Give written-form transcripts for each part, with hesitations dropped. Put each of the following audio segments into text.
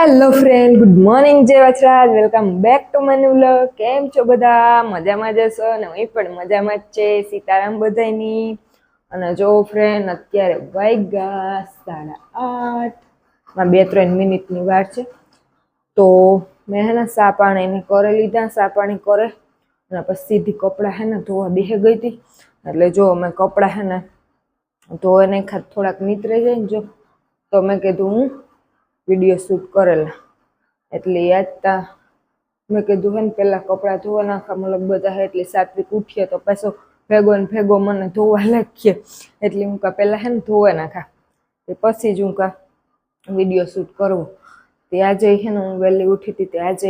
Hello friend, good morning, જય Vachraj. Welcome back to my new vlog. કેમ છો બધા? મજામાં જશો ને? હું પણ મજામાં જ છે. સીતારામ બધાયની. અને જો ફ્રેન્ડ, અત્યારે વાગ્યા 8:30. 2-3 મિનિટની વાર છે. તો મેં હે ને સા પાણી કરે લીધા. સા પાણી કરે અને પછી સીધી કપડાં હે ને ધોવા બેસી ગઈ હતી. એટલે જો મેં કપડાં હે ને ધોવા નાખ્યા, થોડાક નીતરાઈ જાય ને જો, તો મેં કીધું હું વિડીયો શૂટ કરેલા. એટલે યાદ તા મેં કીધું હે ને પહેલાં કપડાં ધોવા નાખા, મતલબ બધા હે એટલે સાત્વિક ઉઠીએ તો પાછો ભેગો ને ભેગો મને ધોવા લાગીએ. એટલે હું પહેલાં હે ને ધોવા નાખા, તે પછી જ હું વિડીયો શૂટ કરવું. તે આજે હે ને હું વહેલી ઉઠી હતી. તે આજે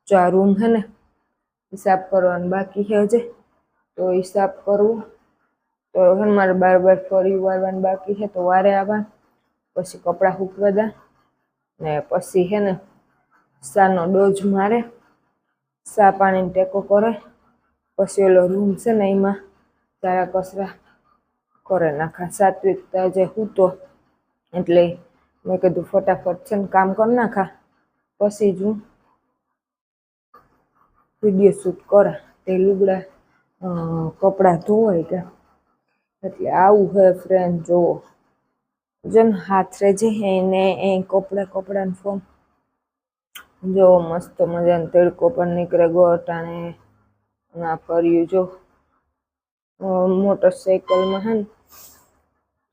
જો આ રૂમ હે ને સાફ કરવાનું બાકી છે હજે, તો એ સાફ કરવું. તો હે ને મારે બાર ફરી વારવાનું બાકી છે, તો વારે આવવા. પછી કપડાં સૂકવા દા ને પછી હે ને સાનો ડોઝ મારે, સા પાણીને ટેકો કરે. પછી ઓલો રૂમ છે ને એમાં સારા કચરા કરે નાખા. સાત્વિક આજે સૂતો એટલે મેં કીધું ફટાફટ છે ને કામ કરી નાખા, પછી જ હું વિડીયો શૂટ કરા. તે લુગડા કપડાં ધોવાઈ ગયા. એટલે આવું હે ફ્રેન્ડ. જોવો જો ને હાથ રેજે એને એ કપડાં ફોર્મ જો મસ્ત મજાનો તડકો પણ નીકળે ગોટાણે. ના ફર્યું જો મોટરસાઇકલમાં હે ને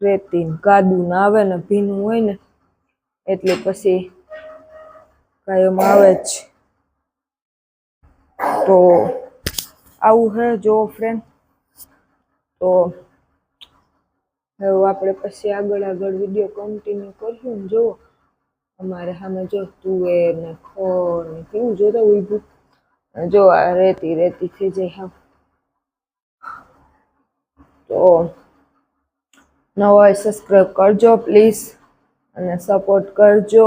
રેતી કાદુ ના આવે ને ભીનું હોય ને એટલે પછી કાયમ આવે જ. તો આવું હે જો ફ્રેન્ડ. તો હવે આપણે પછી આગળ વિડીયો કન્ટિન્યુ કરશું ને. જુઓ અમારે સામે જો તુવેર ને ખોળ ને કેવું જોતા ઉભું. જો આ રેતી થઈ જાય હા. તો નવા હોય સબસ્ક્રાઈબ કરજો પ્લીઝ અને સપોર્ટ કરજો.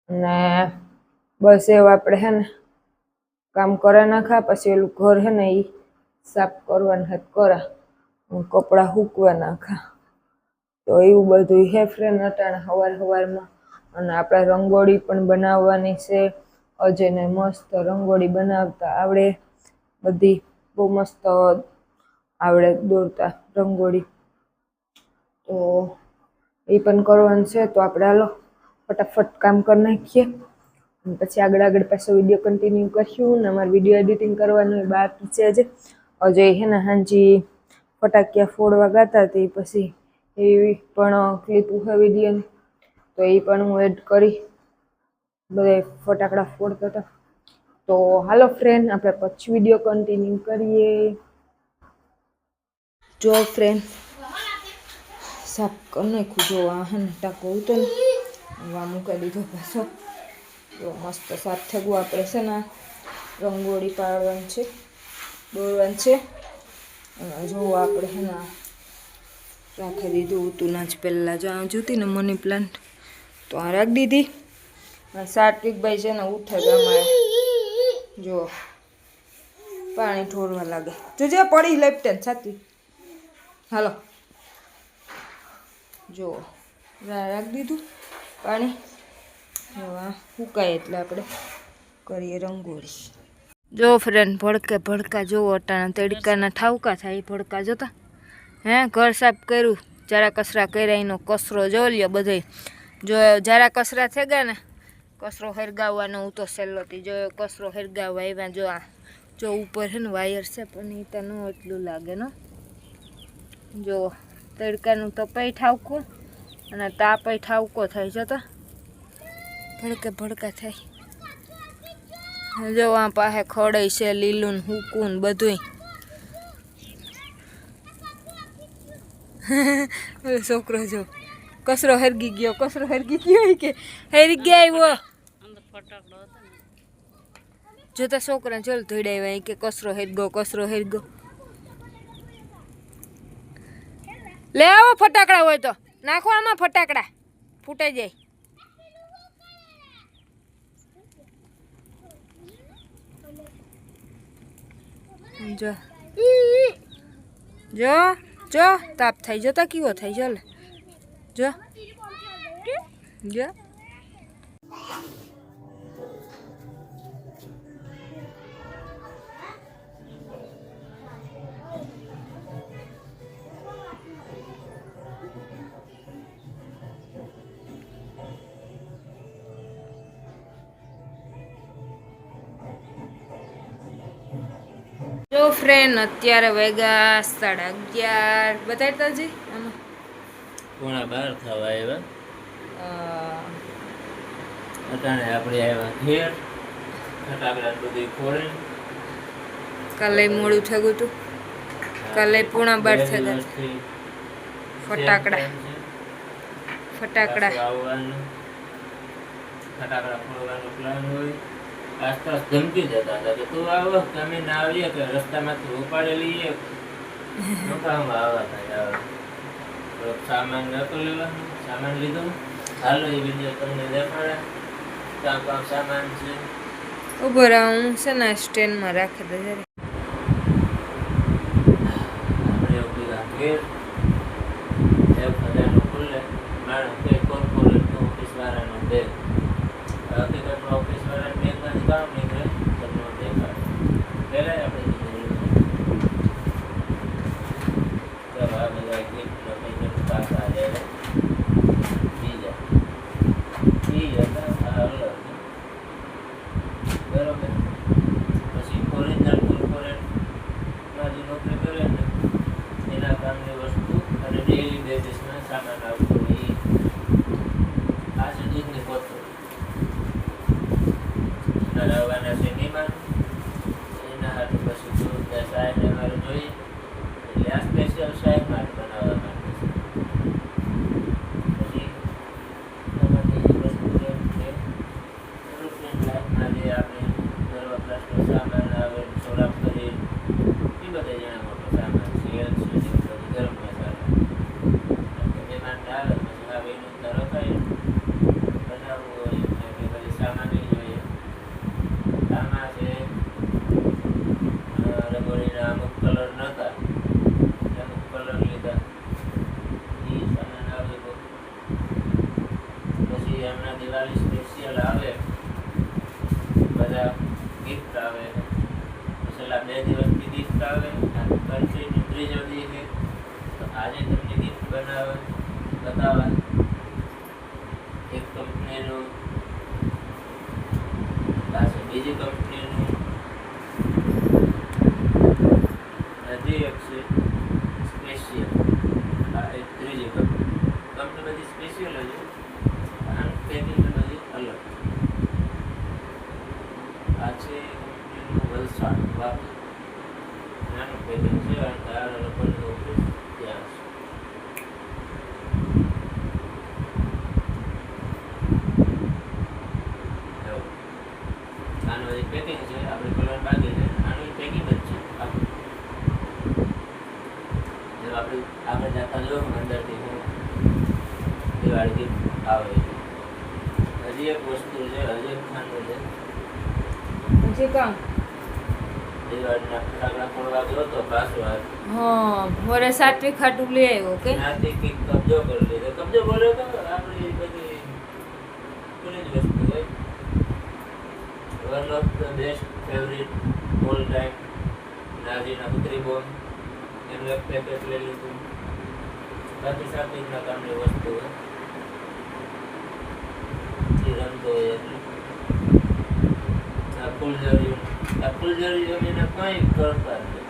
ને બસ એવું આપણે હે ને કામ કરે નાખા. પછી ઓલું ઘર હે ને એ સાફ કરવાનું હાથ કરા, કપડાં સૂકવા નાખા. તો એવું બધું હે ફ્રેન્ડ અટાણે સવારમાં. અને આપણે રંગોળી પણ બનાવવાની છે. અજયને મસ્ત રંગોળી બનાવતા આવડે, બધી બહુ મસ્ત આવડે દોરતા રંગોળી. તો એ પણ કરવાનું છે. તો આપણે હાલો ફટાફટ કામ કરી નાખીએ, પછી આગળ પાછો વિડીયો કન્ટિન્યુ કરશું. ને અમારે વિડીયો એડિટિંગ કરવાનું બાકી છે હજે. અજય હે ને હાંજી ફટાકિયા ફોડવા ગાતા હતી, પછી એવી પણ ક્લિપ ઉઠા વિડીયોની, તો એ પણ હું એડ કરી. બધા ફટાકડા ફોડતા હતા. તો હાલો ફ્રેન્ડ, આપણે પછી વિડીયો કન્ટિન્યુ કરીએ. જો ફ્રેન્ડ સાફ કરી નાખ્યું. જો આ હે ને ટાંકો ઉતો ને એવા મૂકી દીધો પાછો. જો મસ્ત સાફ થઈ ગયું. આપણે છે ને રંગોળી પાડવાની છે, દોરવાની છે. અને જો આપણે હે ને રાખી દીધું હતું ના જ પહેલાં. જો આ જોતી ને મની પ્લાન્ટ, તો આ રાખી દીધી. સાત્વિકભાઈ છે ને ઉઠે અમારે, જો પાણી ઢોળવા લાગે. જોજે પડી લેપટે સાત્વિક. હાલો જો રાખી દીધું પાણી. હવે સુકાય એટલે આપણે કરીએ રંગોળી. જો ફ્રેન્ડ ભડકા જોવો અટાણા તડકાના ઠાવકા થાય. ભડકા જોતા હે. ઘર સાફ કર્યું, જરા કચરા કર્યા, એનો કચરો જો લ્યો બધે. જો જરા કચરા થઈ ગયા ને, કચરો હરગાવવાનો હું તો સહેલોથી જો કચરો હરગાવવા આવ્યા. જો આ જો ઉપર છે ને વાયર છે, પણ એ તો ન એટલું લાગે ને. જો તડકાનું તપાઈ ઠાવકું અને તાપાઈ ઠાવકો થાય. જતા ભડકા થાય. જો આ પાસે ખડાઈ છે, લીલું ને હૂકું બધું. છોકરો જો કચરો હરગી ગયો કે હરી ગયા આવ્યો. જોતા છોકરા ચલ ધોડાવ્યા કે કચરો હેરગો. લે આવો ફટાકડા હોય તો નાખો આમાં, ફટાકડા ફૂટાઈ જાય. જો તાપ થાય. જોતા કેવો થાય. ચાલે જો જો ફ્રેન્ડ અત્યારે વાગ્યા 11:30 બતાડતા જી આમાં 11:15 થવા આવ્યા. અ, અટાણે આપણે આવ્યા ઘેર ફટાકડા બધી ફોડે. કાલે મોડું થયું હતું. કાલે 11:30 થયા ફટાકડા આવવાનું ફટાકડા ફોડવાનો પ્લાન હોય. આસપાસ ધમકી દેતા હતા કે તું આવો કે અમે ના આવીએ કે રસ્તામાંથી ઉપાડી લઈએ. નોકામાં આવવા થાય આવે થોડોક સામાન નતો લેવાનો. સામાન લીધો. હાલો એ વિડીયો તમને દેખાડે કામ કામ સામાન છે. ઉભો રહો હું છે ને સ્ટેન્ડમાં રાખી દે જરા આપણે એવું કીધા ઘેર એક હજારનું ખુલ્લે માણસ કે કોર્પોરેટનું ઓફિસવાળાનું બેગ. હકીકતમાં ઓફિસવાળાને બેગમાંથી કામ નીકળે તમને દેખાડે. પહેલાં આપણે ચાલો આ બધા ગિફ્ટનો પૈસા પાછા જાય બીજા એ હતા આ અલગ બરોબર. પછી ફોરેનર કોર્પોરેટમાં જે નોકરી કરે ને એના કામની વસ્તુ અને ડેઇલી બેઝિસમાં સામાન આવતો હોય એ આ છે દૂધની કોથળી. રવાના છે મહેમાન એના હાથે પછી દૂધ સાહેબ અમારે જોઈએ એટલે આ સ્પેશિયલ સાહેબ માટે બનાવવા માટે છે. પછી તમારી વસ્તુ જેમ છે રૂટીન લાઈફમાં જે આપણે ઘર વપરાશનો સામાન આવે સોરાબ કરી એ બધા જણા મોટો સામાન છે એલસીડી ગરમ મસાલા મહેમાન આવે પછી આ વેનું રખાય બનાવવું હોય કે પછી સામાન લઈ જોઈએ. આમાં છે રંગોળીના અમુક કલર નહોતા અમુક કલર લીધા એ સામાન આવે. પછી હમણાં દિવાળી સ્પેશિયલ આવે બધા ગિફ્ટ આવે. છેલ્લા 2 દિવસથી ગિફ્ટ આવે. કન્ટ્રીની ત્રીજો દી છે તો આજે તમને ગિફ્ટ બતાવવા એક કંપનીનું પાસે બીજી કંપનીનું હજી એક છે સ્પેશિયલ. આ એક ત્રીજી કંપની બધી સ્પેશિયલ જ આનું પેકિંગ બધી અલગ. આ છે કંપનીનું વલસાડ વાપી નાનું પેકિંગ છે અને આ લોકોનું ઓફિસ ત્યાં છે. આનું હજી પેકિંગ છે આપણે કલર બાકી છે. આનું પેકિંગ જ છે આપણે આગળ જતા જો અંદરથી હું દિવાળી ગિફ્ટ આવે. હજી એક વસ્તુ છે હજી એક ખાનું છે હજી કામ દિવાળીના ફટાકડા ફોડવા ગયો તો પાછો હા મોરે સાત્વિક ખાટું લઈ આવ્યો કે ત્યાંથી કંઈક કબજો કરી લીધો. કબજો બોલ્યો તો આપણી બધી પૂરી જ વસ્તુ હોય. One of the best favourite all time નાજીના પુત્રી બોમ એનું એક પેકેટ લઈ લીધું. બાકી સાત્વિકના કામની વસ્તુ હોય એ રમતો હોય એટલે આ ફૂલઝરી જમીને કંઈ કરતા નથી.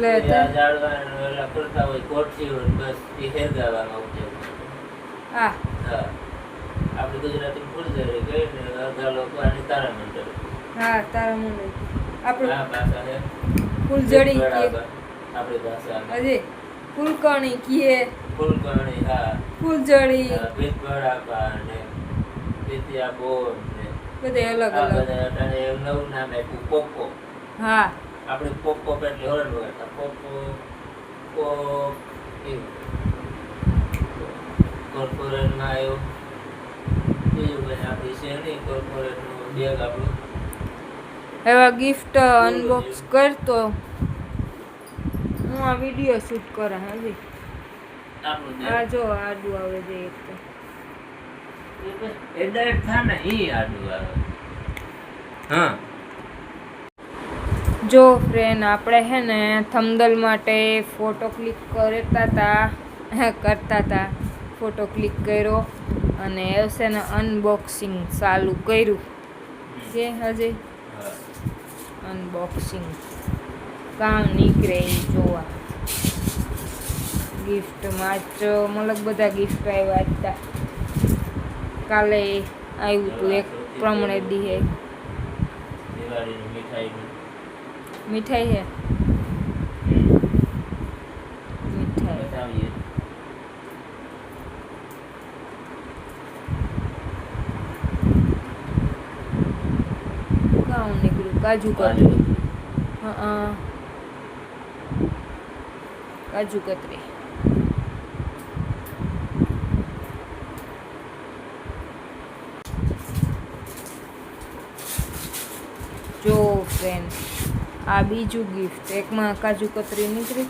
આ ઝાડવાનું એલા કરતા હોય કોઠી હોય બસ એ હેરગાવામાં ઉપયોગ. હા આપણે ગુજરાતી ફૂલઝરી કહીને અડધા લોકો આની તારામંડળ. હા તારામંડળ આપણે આ ભાષા છે ફૂલઝડી કે આપણી ભાષા હજી ફૂલકણી કીએ ફૂલકણી. હા ફૂલઝડી ભીતભડાકા ને પીતિયા બોર ને બધે અલગ આ અલગ. બધા અટાણે એવું નવું નામ આપ્યું પોપો. હા આપણે પોપો એટલે હોરન વગાડતા પોપો પોપ એવું. કોર્પોરેટમાં આવ્યો બીજું કંઈ આપણી છે નહીં. કોર્પોરેટનું બેગ આપણું એવા ગિફ્ટ અનબોક્સ કરતો હું આ વિડીયો શૂટ કરા હજી. આપણું આ જો આડું આવે છે એક તો એડાઈટ થાય ને એ આડું આવે. હા જો ફ્રેન્ડ આપણે હે ને થંબનેલ માટે ફોટો ક્લિક કરતા હતા ફોટો ક્લિક કર્યો અને એવસે ને અનબોક્સિંગ ચાલુ કર્યું છે હજી અનબોક્સિંગ કામ નીકળે એ જોવા. ગિફ્ટમાં જ મતલબ બધા ગિફ્ટ આવ્યા હતા. કાલે આવ્યું હતું એક પ્રમાણે દીહે દિવાળીની મીઠાઈ હે મીઠાઈ બતાવીએ. કામ નીકળ્યું કાજુ કાજુ કતરી. હા કાજુ કતરી. જો ફ્રેન્ડ આ બીજું ગિફ્ટ એકમાં કાજુ કતરી નીકળી.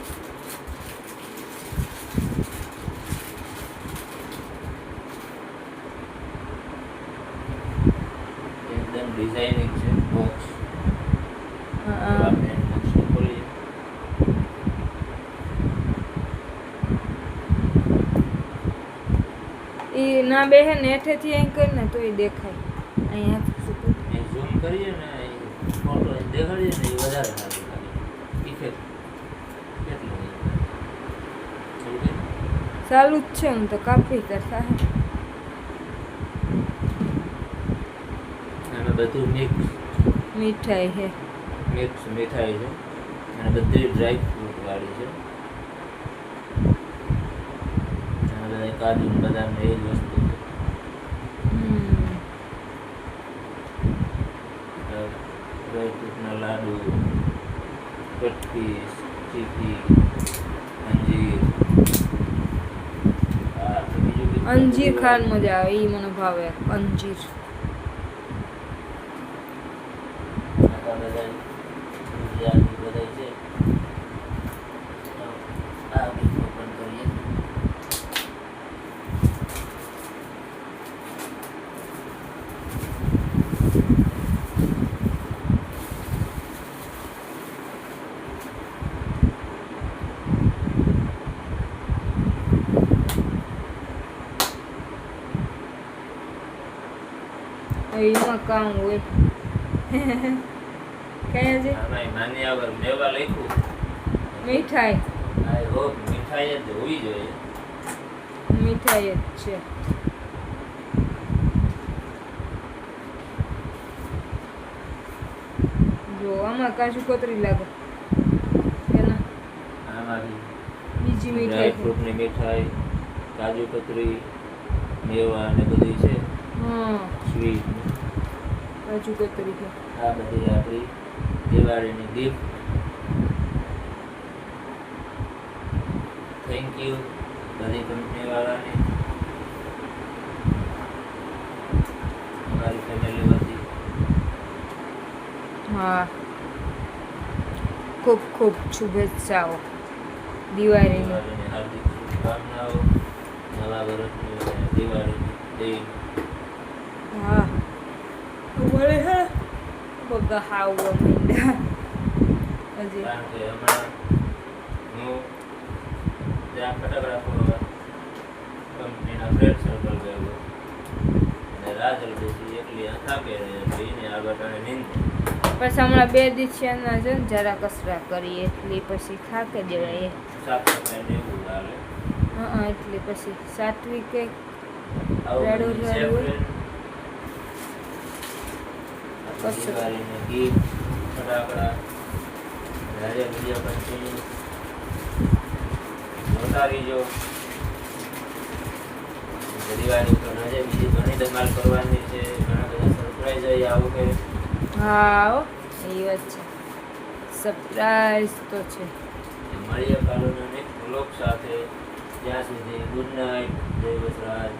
એકદમ ડિઝાઇનિંગ છે બોક્સ. હા આપણે બોક્સ ખોલીએ. એ ના બેહે ને હેઠેથી અહીં કરીને તો એ દેખાય. અહીંયા એ ઝૂમ કરીએ ને એ ફોટો દેખાડીએ ને એ વધારે સારું લાગે. ઇફેક્ટ કેટલું હોય. સમજે? ચાલુ જ છે હું તો કાપી કરતા હે. આમાં બધું મિક્સ મીઠાઈ હે મીઠાઈ છે અને બધી ડ્રાય ફ્રૂટ વાળી છે. અને બધા કાજુ ને બદામ ને એ જ વસ્તુ છે. ડ્રાય ફ્રૂટના લાડુ, કટકી, ચીકી, અંજીર. બીજું કીધું અંજીર ખાન મજા આવે એ મને ભાવે અંજીર. આ બધા ગુજરાતી બધા છે. આ ગીત ઓપન કરીએ. એમાં કામ હોય કયા છે આમાં નાની આગળ મેવા લખ્યું. મીઠાઈ આ રોજ મીઠાઈ જ હોવી જોઈએ. મીઠાઈ જ છે. જો આમાં કાજુ કતરી લાગે એના આમાં બીજી ડ્રાય મીઠાઈ છે. ફ્રૂટની મીઠાઈ, કાજુ કતરી, મેવા ને બધી છે. હા સ્વીટ કાજુ કતરી છે. આ બધી આપણી દિવાળીની ગિફ્ટ. થેન્ક યુ બધી કંપનીવાળાને અમારી ફેમિલી વતી. હા ખૂબ ખૂબ શુભેચ્છાઓ દિવાળીની. દિવાળીની હાર્દિક શુભકામનાઓ. નવા વર્ષની અને દિવાળીની જય. હા મળે હે બગા હાવવા માંડ્યા હજી. કારણ કે હમણાં હું ત્યાં ફટાકડા ફોડવા કંપનીના ફ્રેન્ડ સર્કલ ગયો અને રાજલ બેસી એકલી થાકે એટલે એને આ બટાણે નીંદ. પછી હમણાં 2 દિવસ છે ને જરા કસરા કરીએ એટલી પછી થાકે જવાય એ. સાફ સફાઈ ને એવું હાલે. હા એટલી પછી સાત્વિક કે આવું રાડું બધું છે રાડું. friend. કશું. દિવાળીની ગીફ્ટ, ફટાકડા, રાજે બીજા કંપની જોતા રહીજો. દિવાળી પર આજે બીજી ઘણી ધમાલ કરવાની છે. ઘણા બધા સરપ્રાઈઝ આવું કે હા હો, એ વાત છે સરપ્રાઈઝ તો છે. મળીએ કાલોના નેક્સ્ટ વ્લોગ સાથે. ત્યાં સુધી ગુડ નાઇટ. જય વસરાજ.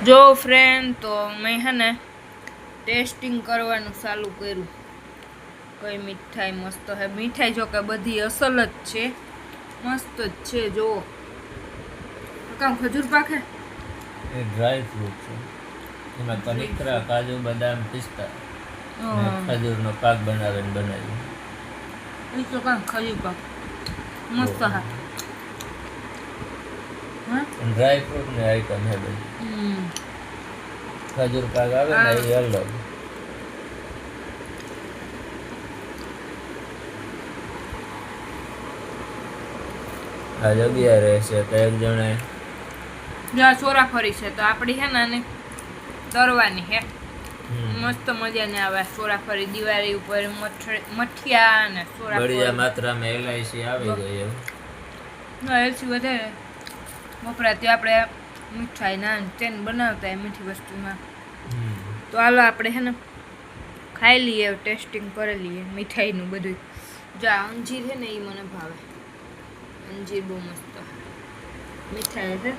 જો ફ્રેન્ડ તો મેં હે ને ટેસ્ટિંગ કરવાનું ચાલુ કર્યું. કઈ મીઠાઈ મસ્ત હે. મીઠાઈ જો કે બધી અસલ જ છે, મસ્ત જ છે. જો કામ ખજૂર પાકે એ ડ્રાય ફ્રૂટ છે. એમાં કનિકરા, કાજુ, બદામ, પિસ્તા અને ખજૂરનો પાક બનાવીને બનાવ્યું. એ તો કામ ખજૂર પાક મસ્ત હા. ડ્રાય ફ્રૂટની આઈટમ છે બધી. ખજૂર પાક આવે ને એ અલગ. આજ 11 છે તો એક જણે જો ચોરાફરી છે તો આપણી છે ને આને તરવાની હે મસ્ત મજાને આવે ચોરાફરી દિવાળી ઉપર મઠિયા ને બળિયા ચોરાફરી માત્રામાં એલઆઈસી આવી ગઈ એવું. એલસી વધારે વપરાતી આપણે મીઠાઈ નાન તેન બનાવતા એ મીઠી વસ્તુમાં. તો હાલો આપણે હે ને ખાઈ લઈએ, ટેસ્ટિંગ કરી લઈએ મીઠાઈનું બધું. જો આ અંજીર છે ને એ મને ભાવે, અંજીર બહુ મસ્ત મીઠાઈ છે.